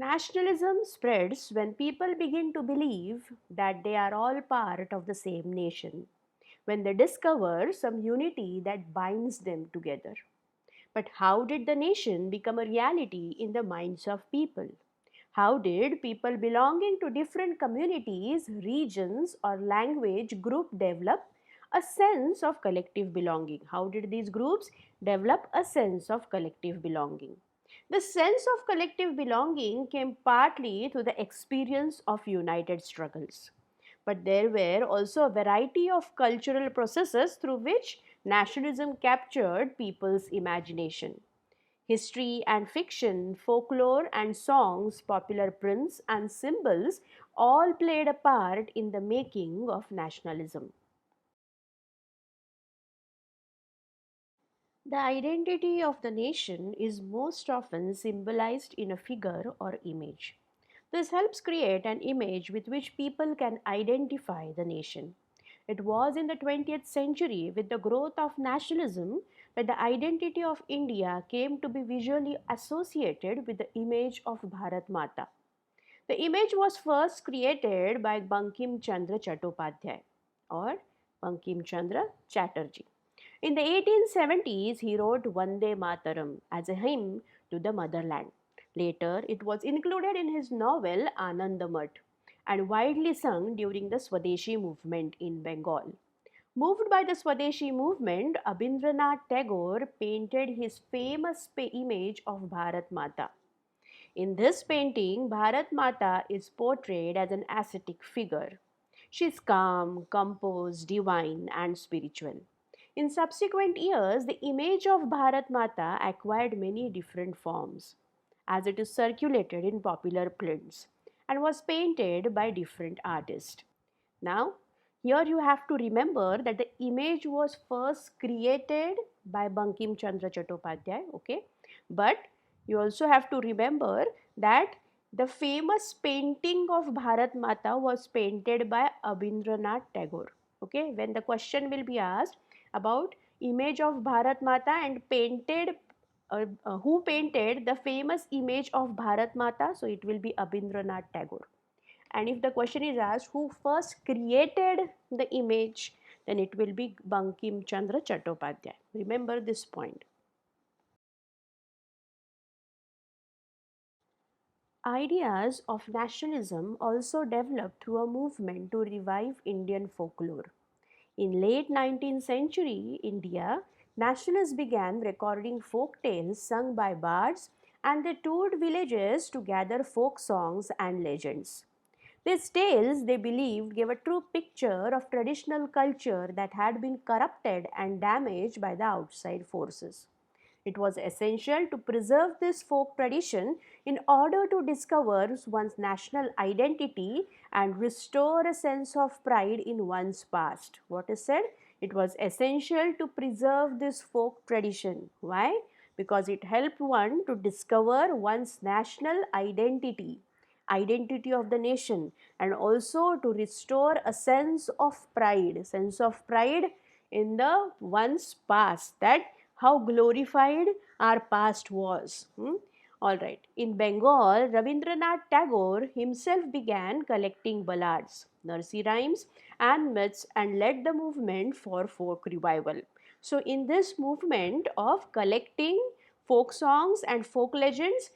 Nationalism spreads when people begin to believe that they are all part of the same nation, when they discover some unity that binds them together. But how did the nation become a reality in the minds of people? How did people belonging to different communities, regions, or language group develop a sense of collective belonging? How did these groups develop a sense of collective belonging? The sense of collective belonging came partly through the experience of united struggles. But there were also a variety of cultural processes through which nationalism captured people's imagination. History and fiction, folklore and songs, popular prints and symbols all played a part in the making of nationalism. The identity of the nation is most often symbolized in a figure or image. This helps create an image with which people can identify the nation. It was in the 20th century, with the growth of nationalism, that the identity of India came to be visually associated with the image of Bharat Mata. The image was first created by Bankim Chandra Chattopadhyay or Bankim Chandra Chatterjee. In the 1870s, he wrote Vande Mataram as a hymn to the motherland. Later, it was included in his novel Anandamath and widely sung during the Swadeshi movement in Bengal. Moved by the Swadeshi movement, Abhindranath Tagore painted his famous image of Bharat Mata. In this painting, Bharat Mata is portrayed as an ascetic figure. She is calm, composed, divine, and spiritual. In subsequent years, the image of Bharat Mata acquired many different forms as it is circulated in popular prints and was painted by different artists. Now, here you have to remember that the image was first created by Bankim Chandra Chattopadhyay, okay? But you also have to remember that the famous painting of Bharat Mata was painted by Abhindranath Tagore. Okay, when the question will be asked about image of Bharat Mata and painted who painted the famous image of Bharat Mata, so it will be Abhindranath Tagore. And if the question is asked who first created the image, then it will be Bankim Chandra Chattopadhyay. Remember this point. Ideas of nationalism also developed through a movement to revive Indian folklore. In late 19th century India, nationalists began recording folk tales sung by bards and they toured villages to gather folk songs and legends. These tales, they believed, gave a true picture of traditional culture that had been corrupted and damaged by the outside forces. It was essential to preserve this folk tradition in order to discover one's national identity and restore a sense of pride in one's past. What is said? It was essential to preserve this folk tradition. Why? Because it helped one to discover one's national identity of the nation, and also to restore a sense of pride in the one's past, that how glorified our past was. All right. In Bengal, Rabindranath Tagore himself began collecting ballads, nursery rhymes, and myths and led the movement for folk revival. So, in this movement of collecting folk songs and folk legends,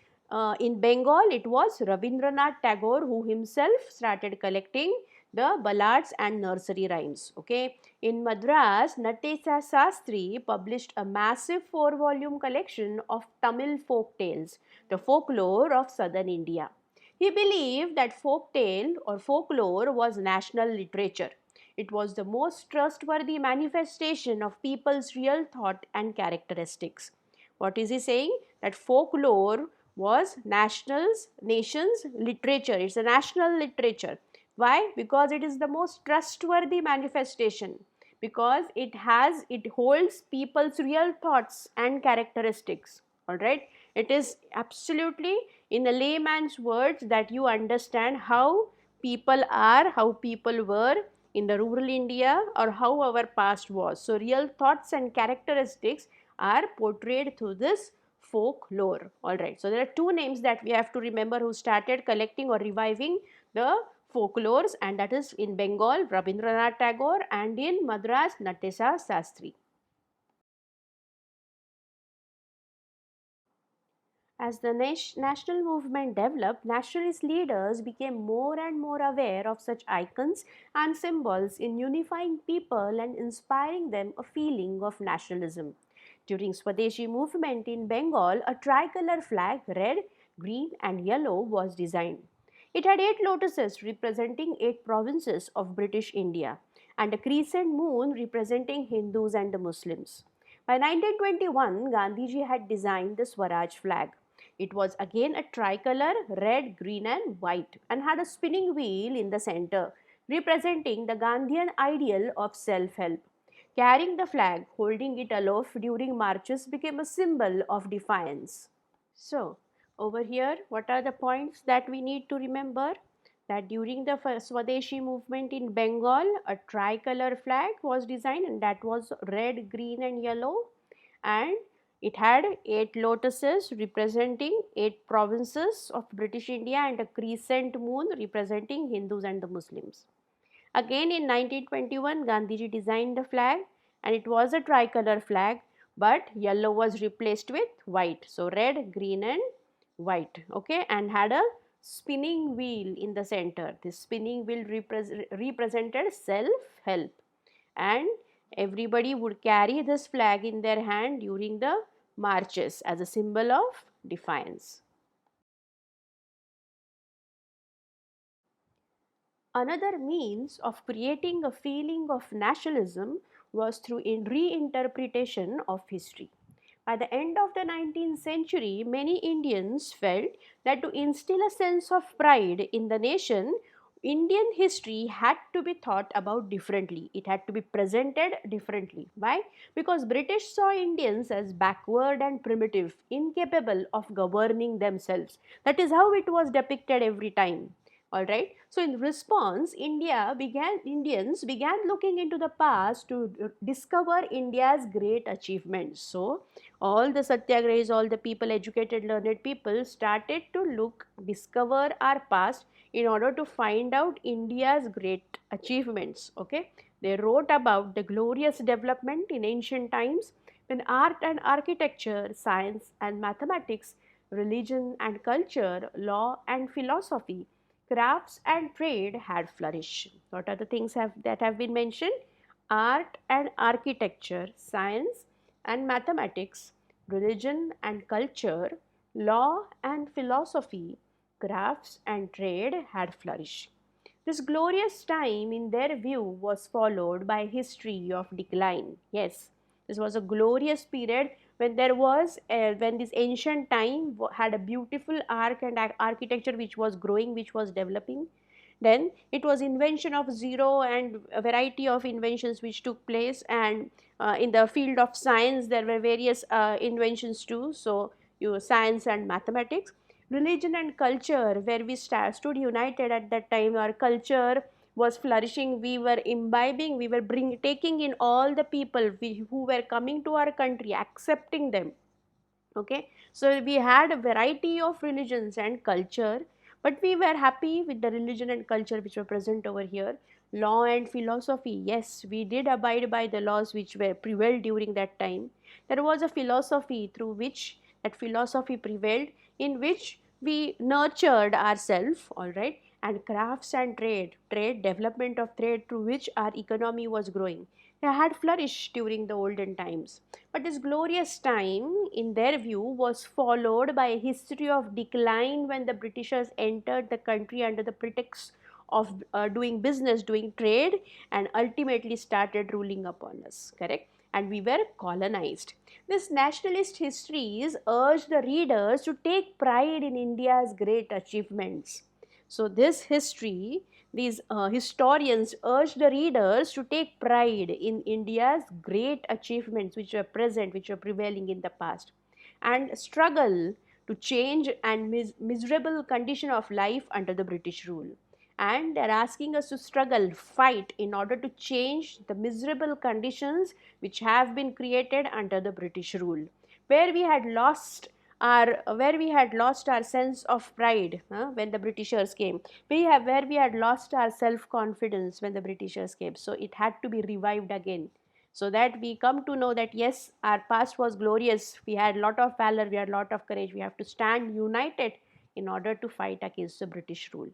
in Bengal, it was Rabindranath Tagore who himself started collecting the ballads and nursery rhymes. Okay, in Madras, Natesa Sastri published a massive 4-volume collection of Tamil folk tales, the folklore of southern India. He believed that folk tale or folklore was national literature. It was the most trustworthy manifestation of people's real thought and characteristics. What is he saying? That folklore was nation's literature. It's a national literature. Why? Because it is the most trustworthy manifestation. Because it holds people's real thoughts and characteristics. Alright? It is absolutely in a layman's words that you understand how people are, how people were in the rural India, or how our past was. So real thoughts and characteristics are portrayed through this folklore. Alright, so there are two names that we have to remember who started collecting or reviving the folklores, and that is in Bengal Rabindranath Tagore and in Madras Natesa Sastry. As the national movement developed, nationalist leaders became more and more aware of such icons and symbols in unifying people and inspiring them a feeling of nationalism. During Swadeshi movement in Bengal, a tricolor flag, red, green and yellow, was designed. It had 8 lotuses representing 8 provinces of British India and a crescent moon representing Hindus and the Muslims. By 1921, Gandhiji had designed the Swaraj flag. It was again a tricolor, red, green, and white, and had a spinning wheel in the center, representing the Gandhian ideal of self help. Carrying the flag, holding it aloft during marches became a symbol of defiance. So, over here, what are the points that we need to remember? That during the Swadeshi movement in Bengal, a tricolor flag was designed, and that was red, green, and yellow, and it had 8 lotuses representing 8 provinces of British India and a crescent moon representing Hindus and the Muslims. Again in 1921, Gandhiji designed the flag, and it was a tricolor flag, but yellow was replaced with white. So red, green and white, okay, and had a spinning wheel in the center. This spinning wheel represented self-help, and everybody would carry this flag in their hand during the marches as a symbol of defiance. Another means of creating a feeling of nationalism was through reinterpretation of history. By the end of the 19th century, many Indians felt that to instill a sense of pride in the nation, Indian history had to be thought about differently. It had to be presented differently. Why? Because British saw Indians as backward and primitive, incapable of governing themselves. That is how it was depicted every time. Alright, so in response, Indians began looking into the past to discover India's great achievements. So, all the satyagrahis, all the people, educated, learned people, started to discover our past in order to find out India's great achievements. Okay, they wrote about the glorious development in ancient times when art and architecture, science and mathematics, religion and culture, law and philosophy, crafts and trade had flourished. What are the things that have been mentioned? Art and architecture, science and mathematics, religion and culture, law and philosophy, crafts and trade had flourished. This glorious time, in their view, was followed by a history of decline. Yes, this was a glorious period when when this ancient time had a beautiful arc and architecture which was growing, which was developing. Then it was invention of zero and a variety of inventions which took place, and in the field of science there were various inventions too. So science and mathematics, religion and culture, where we stood united at that time. Our culture was flourishing. We were imbibing, we were taking in all the people who were coming to our country, accepting them. Okay, so we had a variety of religions and culture, but we were happy with the religion and culture which were present over here. Law and philosophy, yes, we did abide by the laws which were prevailed during that time. There was a philosophy through which that philosophy prevailed, in which we nurtured ourselves, all right. And crafts and trade development of trade, through which our economy was growing, they had flourished during the olden times. But this glorious time, in their view, was followed by a history of decline when the Britishers entered the country under the pretext of doing business, doing trade, and ultimately started ruling upon us, correct? And we were colonized. This nationalist histories urged the readers to take pride in India's great achievements. So, this history, these historians urge the readers to take pride in India's great achievements which were present, which were prevailing in the past, and struggle to change and miserable condition of life under the British rule. And they're asking us to struggle, fight in order to change the miserable conditions which have been created under the British rule, where we had lost our where we had lost our sense of pride when the Britishers came. Where we had lost our self confidence when the Britishers came. So it had to be revived again, so that we come to know that yes, our past was glorious. We had lot of valor, we had lot of courage. We have to stand united in order to fight against the British rule.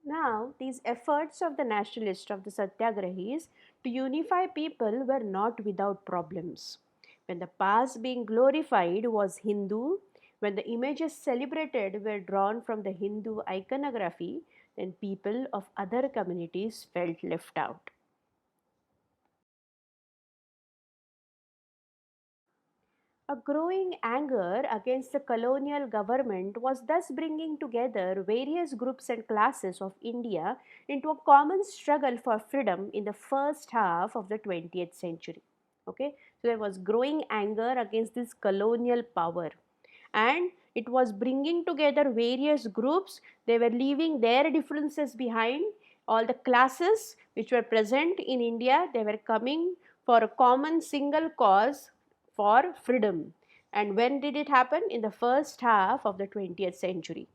Now, these efforts of the nationalists, of the Satyagrahis, to unify people were not without problems. When the past being glorified was Hindu, when the images celebrated were drawn from the Hindu iconography, then people of other communities felt left out. A growing anger against the colonial government was thus bringing together various groups and classes of India into a common struggle for freedom in the first half of the 20th century. Okay, so there was growing anger against this colonial power, and it was bringing together various groups. They were leaving their differences behind. All the classes which were present in India, they were coming for a common single cause, for freedom. And when did it happen? In the first half of the 20th century.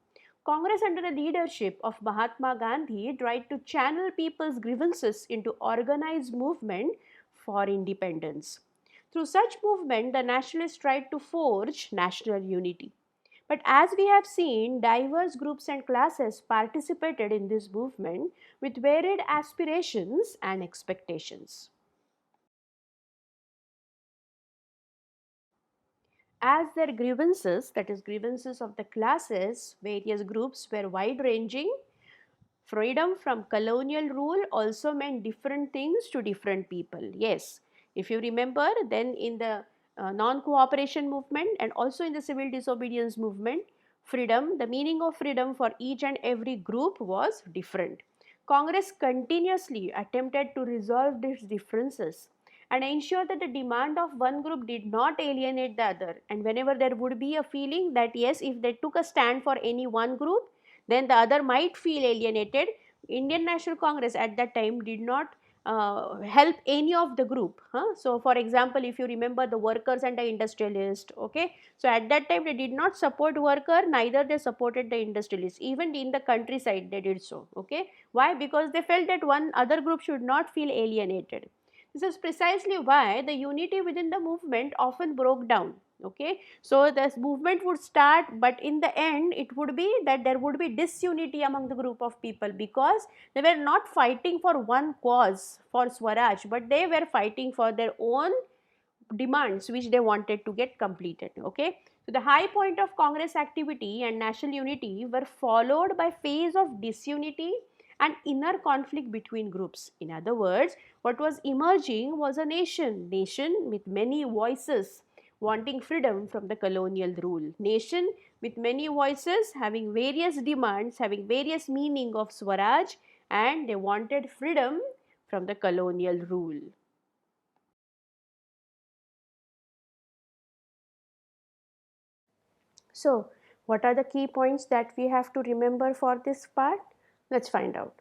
Congress, under the leadership of Mahatma Gandhi, tried to channel people's grievances into organized movement for independence. Through such movement, the nationalists tried to forge national unity. But as we have seen, diverse groups and classes participated in this movement with varied aspirations and expectations. As their grievances, that is, grievances of the classes, various groups were wide ranging, freedom from colonial rule also meant different things to different people. Yes, if you remember, then in the non cooperation movement and also in the civil disobedience movement, freedom, the meaning of freedom for each and every group was different. Congress continuously attempted to resolve these differences and ensure that the demand of one group did not alienate the other. And whenever there would be a feeling that yes, if they took a stand for any one group, then the other might feel alienated. Indian National Congress at that time did not help any of the group. So, for example, if you remember the workers and the industrialists, okay, so at that time they did not support worker, neither they supported the industrialists. Even in the countryside, they did so. Okay, why? Because they felt that one other group should not feel alienated. This is precisely why the unity within the movement often broke down. Okay, so this movement would start, but in the end it would be that there would be disunity among the group of people, because they were not fighting for one cause, for Swaraj, but they were fighting for their own demands which they wanted to get completed. Okay, so the high point of Congress activity and national unity were followed by phase of disunity and inner conflict between groups. In other words, what was emerging was a nation with many voices wanting freedom from the colonial rule, nation with many voices having various demands, having various meaning of Swaraj, and they wanted freedom from the colonial rule. So, what are the key points that we have to remember for this part? Let's find out.